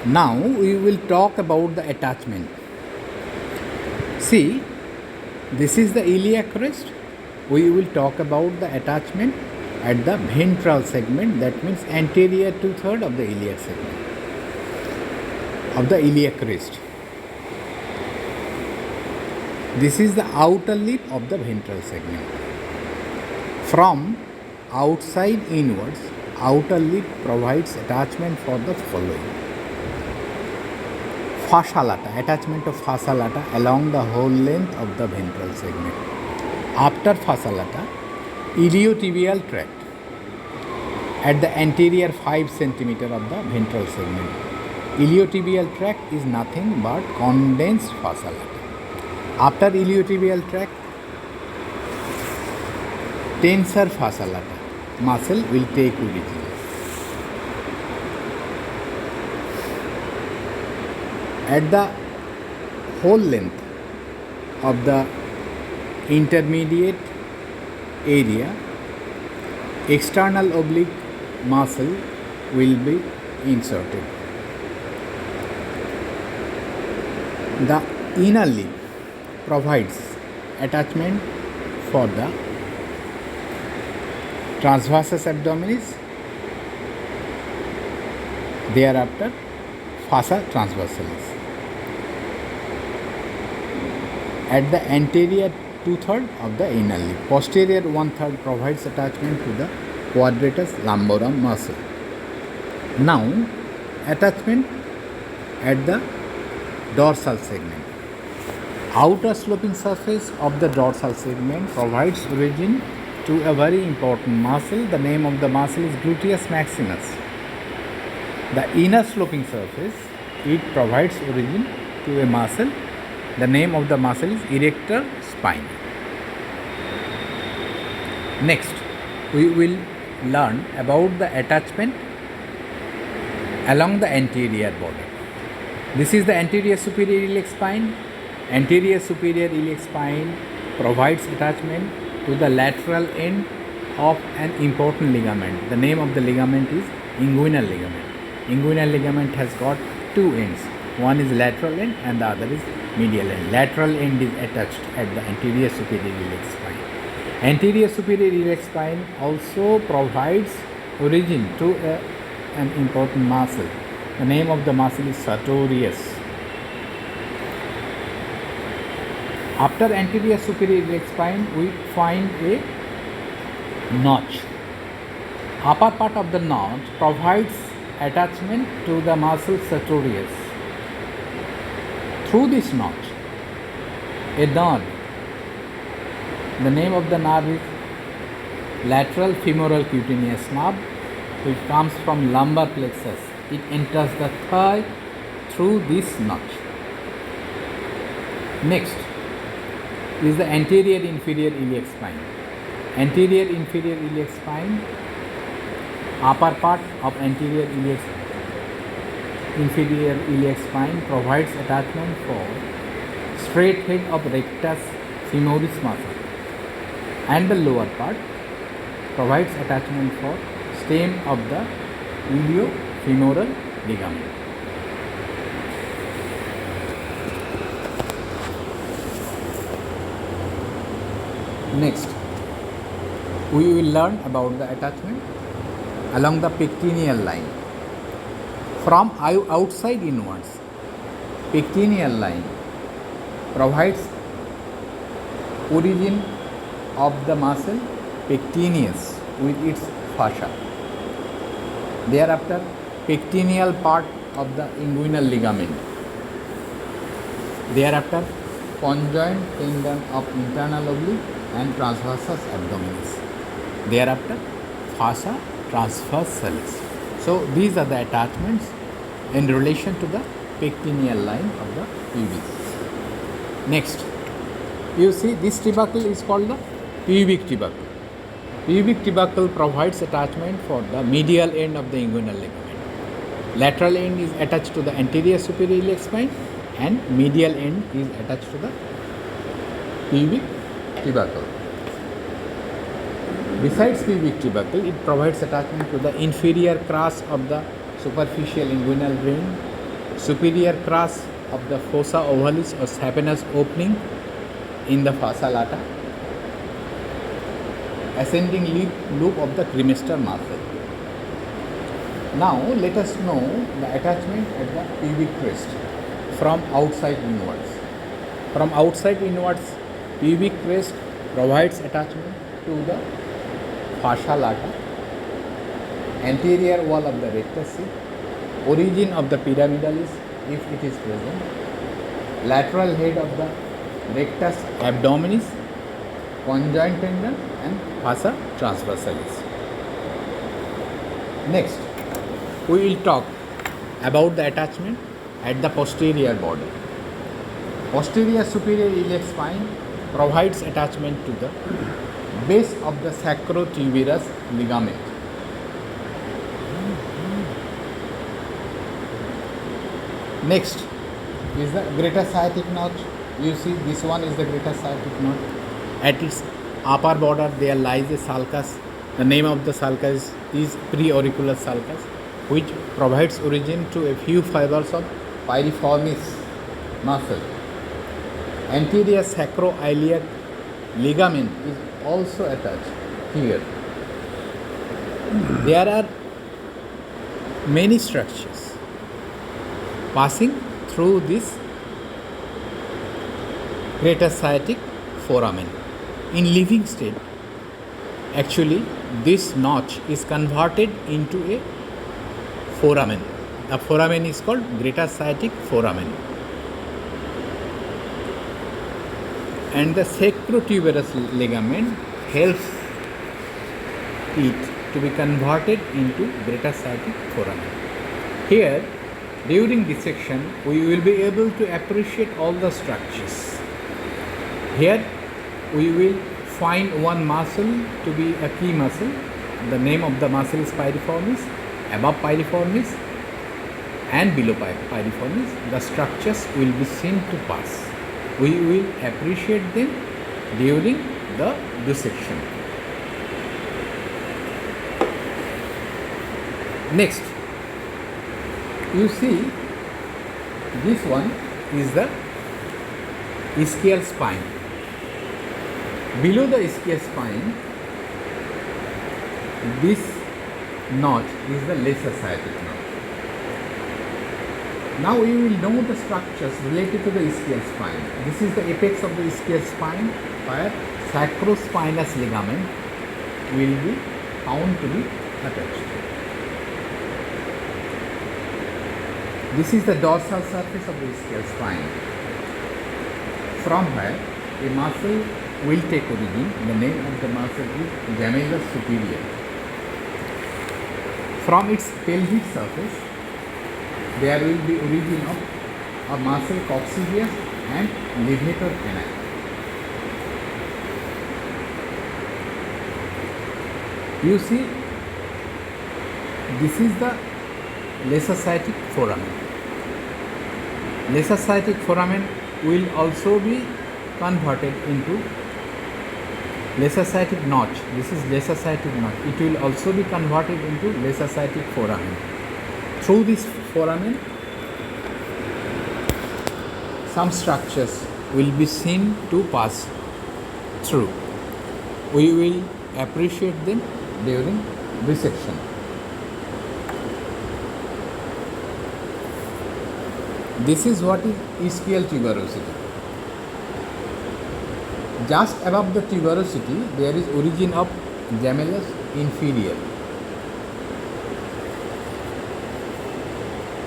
Now we will talk about the attachment. See, this is the iliac crest. We will talk about the attachment at the ventral segment, that means anterior two-thirds of the iliac segment of the iliac crest. This is the outer lip of the ventral segment. From outside inwards, outer lip provides attachment for the following. Fascia lata, attachment of fascia lata along the whole length of the ventral segment. After fascia lata, iliotibial tract at the anterior 5 cm of the ventral segment. Iliotibial tract is nothing but condensed fascia lata. After iliotibial tract, tensor fascia lata muscle will take origin. At the whole length of the intermediate area, external oblique muscle will be inserted. The inner lip provides attachment for the transversus abdominis, thereafter fossa transversalis. At the anterior two-thirds of the inner lip, posterior one-third provides attachment to the quadratus lumborum muscle. Now, attachment at the dorsal segment. Outer sloping surface of the dorsal segment provides origin to a very important muscle. The name of the muscle is gluteus maximus. The inner sloping surface, it provides origin to a muscle. The name of the muscle is erector spinae. Next, we will learn about the attachment along the anterior border. This is the anterior superior iliac spine. Anterior superior iliac spine provides attachment to the lateral end of an important ligament. The name of the ligament is inguinal ligament. Inguinal ligament has got two ends. One is lateral end and the other is medial end. Lateral end is attached at the anterior superior iliac spine. Anterior superior iliac spine also provides origin to an important muscle. The name of the muscle is sartorius. After anterior superior iliac spine, we find a notch. Upper part of the notch provides attachment to the muscle sartorius. Through this notch, a nerve, the name of the nerve is lateral femoral cutaneous nerve, which comes from lumbar plexus. It enters the thigh through this notch. Next is the anterior inferior iliac spine. Anterior inferior iliac spine, upper part of anterior inferior iliac spine provides attachment for straight head of rectus femoris muscle, and the lower part provides attachment for stem of the iliofemoral ligament. Next, we will learn about the attachment along the pectineal line. From outside inwards, pectineal line provides origin of the muscle pectineus with its fascia. Thereafter, pectineal part of the inguinal ligament. Thereafter, conjoint tendon of internal oblique and transversus abdominis. Thereafter, fossa transversalis. So, these are the attachments in relation to the pectineal line of the pubis. Next, you see this tubercle is called the pubic tubercle. Pubic tubercle provides attachment for the medial end of the inguinal ligament. Lateral end is attached to the anterior superior iliac spine and medial end is attached to the pubic tubercle. Besides pubic tubercle, it provides attachment to the inferior crus of the superficial inguinal vein, superior crus of the fossa ovalis or saphenous opening in the fascia lata, ascending loop of the cremaster muscle. Now let us know the attachment at the pubic crest from outside inwards. From outside inwards, pubic crest provides attachment to the fascia lata, anterior wall of the rectus sheath, origin of the pyramidalis if it is present, lateral head of the rectus abdominis, conjoint tendon and fossa transversalis. Next, we will talk about the attachment at the posterior border. Posterior superior iliac spine provides attachment to the base of the sacrotuberous ligament. Next is the greater sciatic notch. You see, this one is the greater sciatic notch. At its upper border there lies a sulcus. The name of the sulcus is preauricular sulcus, which provides origin to a few fibers of piriformis muscle. Anterior sacroiliac ligament is also attached here. There are many structures passing through this greater sciatic foramen. In living state, actually this notch is converted into a foramen. The foramen is called greater sciatic foramen. And the sacrotuberous ligament helps it to be converted into greater sciatic foramen. Here, during dissection, we will be able to appreciate all the structures. Here, we will find one muscle to be a key muscle. The name of the muscle is piriformis. Above piriformis and below piriformis, the structures will be seen to pass. We will appreciate them during the dissection. Next, you see, this one is the ischial spine. Below the ischial spine, this notch is the lesser sciatic notch. Now we will know the structures related to the ischial spine. This is the apex of the ischial spine, where sacrospinous ligament will be found to be attached. This is the dorsal surface of the ischial spine, from where a muscle will take origin. The name of the muscle is gemellus superior. From its pelvic surface, there will be origin of a muscle coccygeus and levator ani. You see, this is the lesser sciatic foramen. Lesser sciatic foramen will also be converted into lesser sciatic notch. This is lesser sciatic notch. It will also be converted into lesser sciatic foramen. Through this foramen, some structures will be seen to pass through. We will appreciate them during dissection. This is what is ischial tuberosity. Just above the tuberosity, there is origin of gemellus inferior.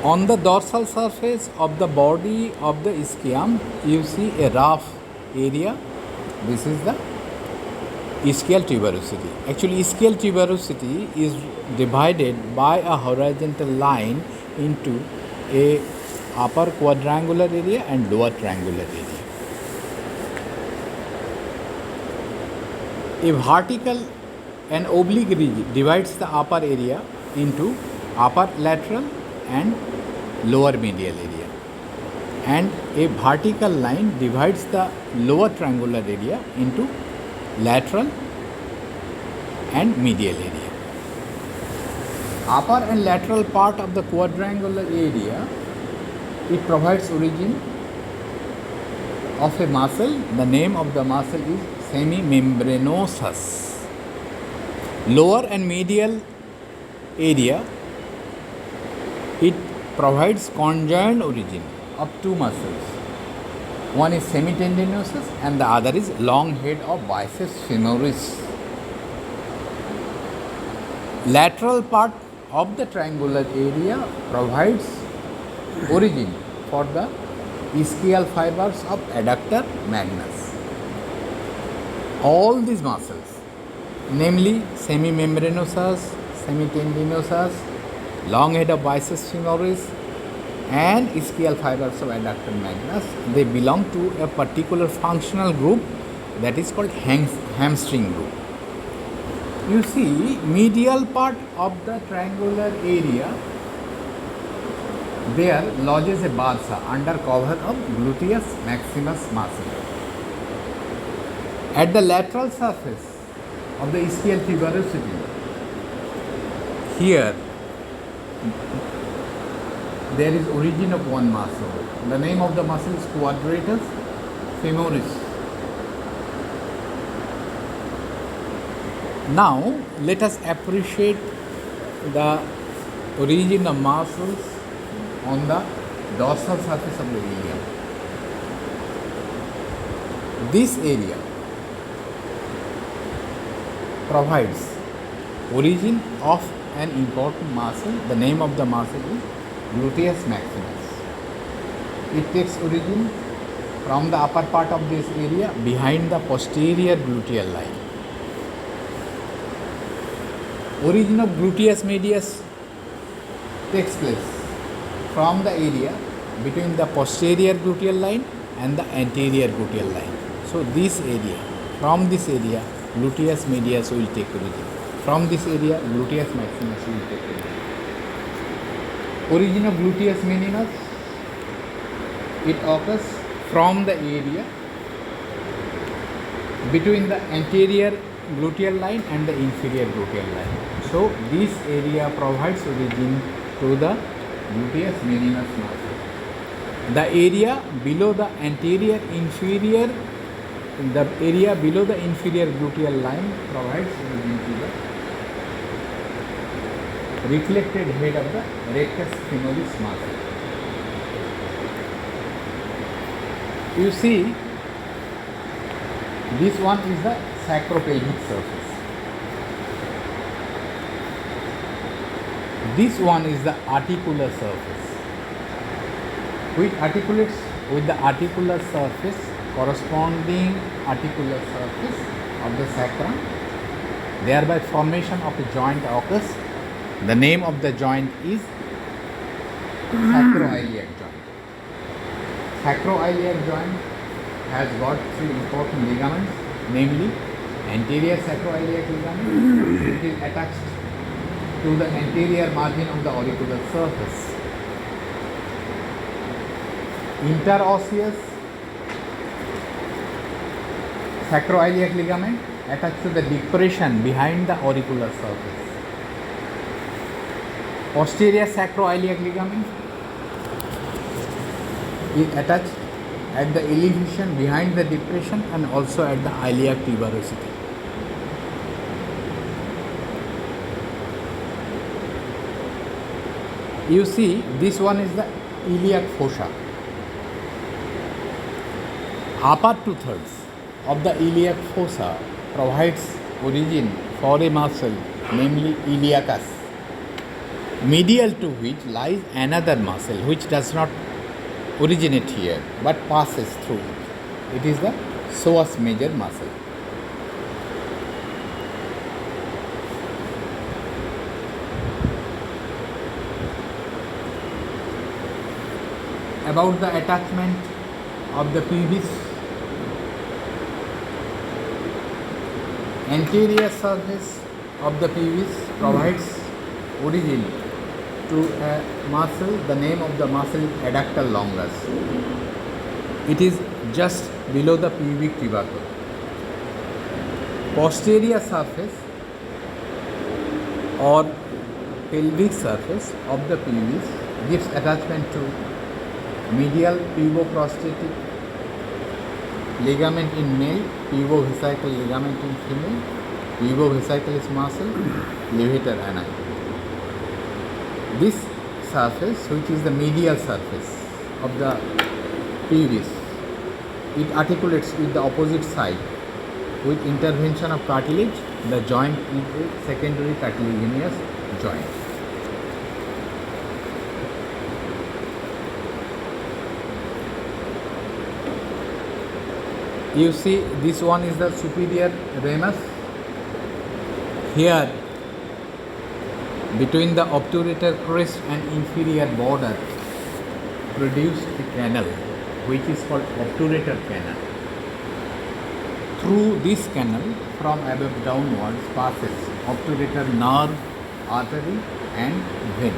On the dorsal surface of the body of the ischium, you see a rough area. This is the ischial tuberosity. Actually, ischial tuberosity is divided by a horizontal line into a upper quadrangular area and lower triangular area. A vertical and oblique ridge divides the upper area into upper lateral and lower medial area, and a vertical line divides the lower triangular area into lateral and medial area. Upper and lateral part of the quadrangular area It provides origin of a muscle. The name of the muscle is semimembranosus. Lower and medial area, it provides conjoined origin of two muscles. One is semitendinosus and the other is long head of biceps femoris. Lateral part of the triangular area provides origin for the ischial fibers of adductor magnus. All these muscles, namely semimembranosus, semitendinosus, long head of biceps femoris and ischial fibers of adductor magnus, they belong to a particular functional group that is called hamstring group. You see, medial part of the triangular area, there lodges a bursa under cover of gluteus maximus muscle. At the lateral surface of the ischial tuberosity, here there is origin of one muscle. The name of the muscle is quadratus femoris. Now let us appreciate the origin of muscles on the dorsal surface of the ilium. This area provides origin of an important muscle. The name of the muscle is gluteus maximus. It takes origin from the upper part of this area behind the posterior gluteal line. Origin of gluteus medius takes place from the area between the posterior gluteal line and the anterior gluteal line. So this area, from this area, gluteus medius will take origin. From this area, gluteus maximus will take origin. Origin of gluteus minimus, it occurs from the area between the anterior gluteal line and the inferior gluteal line. So this area provides origin to the gluteus minimus muscle. The area below the anterior inferior, the area below the inferior gluteal line provides origin to the reflected head of the rectus femoris muscle. You see, this one is the sacropelvic surface. This one is the articular surface, which articulates with the articular surface, corresponding articular surface of the sacrum. Thereby formation of a joint occurs. The name of the joint is sacroiliac joint. Sacroiliac joint has got three important ligaments, namely anterior sacroiliac ligament, which is attached to the anterior margin of the auricular surface. Interosseous sacroiliac ligament attached to the depression behind the auricular surface. Posterior sacroiliac ligament is attached at the elevation behind the depression and also at the iliac tuberosity. You see, this one is the iliac fossa. Upper 2/3 of the iliac fossa provides origin for a muscle, namely iliacus, medial to which lies another muscle which does not originate here but passes through it. It is the psoas major muscle. About the attachment of the pelvis, anterior surface of the pelvis provides origin to a muscle. The name of the muscle is adductor longus. It is just below the pubic tubercle. Posterior surface or pelvic surface of the pelvis gives attachment to medial puboprostatic ligament in male, pubovesical ligament in female, pubovesicalis muscle, levator ani. This surface, which is the medial surface of the pubis, it articulates with the opposite side. With intervention of cartilage, the joint is a secondary cartilaginous joint. You see, this one is the superior ramus. Here, between the obturator crest and inferior border, produced a canal which is called obturator canal. Through this canal, from above downwards, passes obturator nerve, artery and vein.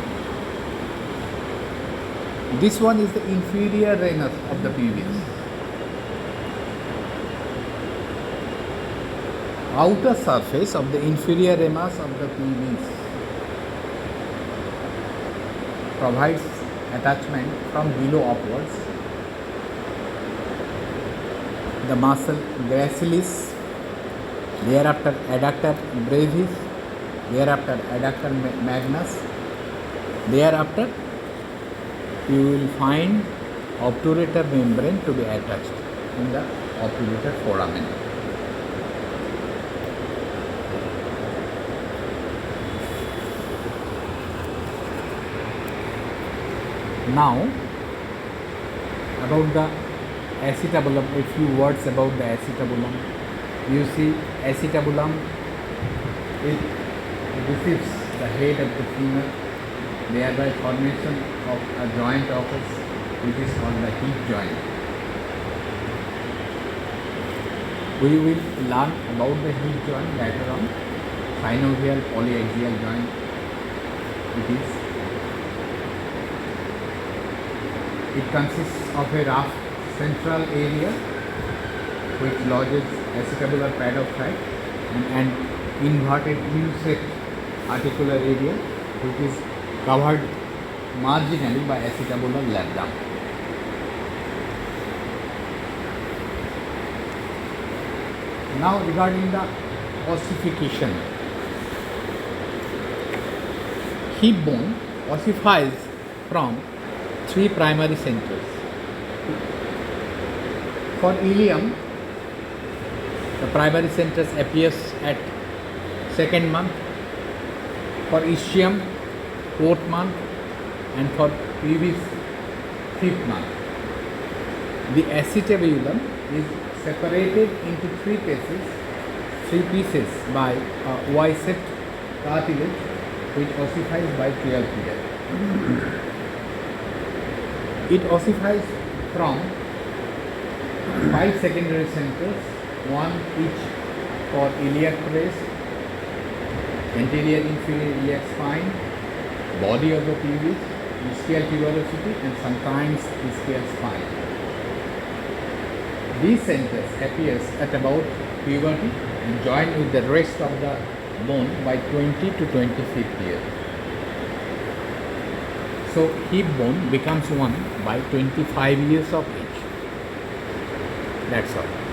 This one is the inferior ramus of the pubis. Outer surface of the inferior ramus of the pubis provides attachment from below upwards. The muscle gracilis, thereafter adductor brevis, thereafter adductor magnus, thereafter you will find obturator membrane to be attached in the obturator foramen. Now, about the acetabulum, a few words about the acetabulum. You see, acetabulum, it receives the head of the femur, thereby formation of a joint office which is called the hip joint. We will learn about the hip joint later on. Synovial polyaxial joint it is. It consists of a rough central area which lodges acetabular pad of fat and inverted U-shaped articular area which is covered marginally by acetabular labrum. Now regarding the ossification. Hip bone ossifies from three primary centers. For ilium, the primary centers appears at second month. For ischium, fourth month, and for pubis, fifth month. The acetabulum is separated into three pieces by a Y-shaped cartilage which ossifies by 12 pairs. It ossifies from 5 secondary centers, one each for iliac crest, anterior inferior iliac spine, body of the pubis, ischial tuberosity and sometimes ischial spine. These centers appears at about puberty and join with the rest of the bone by 20 to 25th year. So hip bone becomes one by 25 years of age. That's all.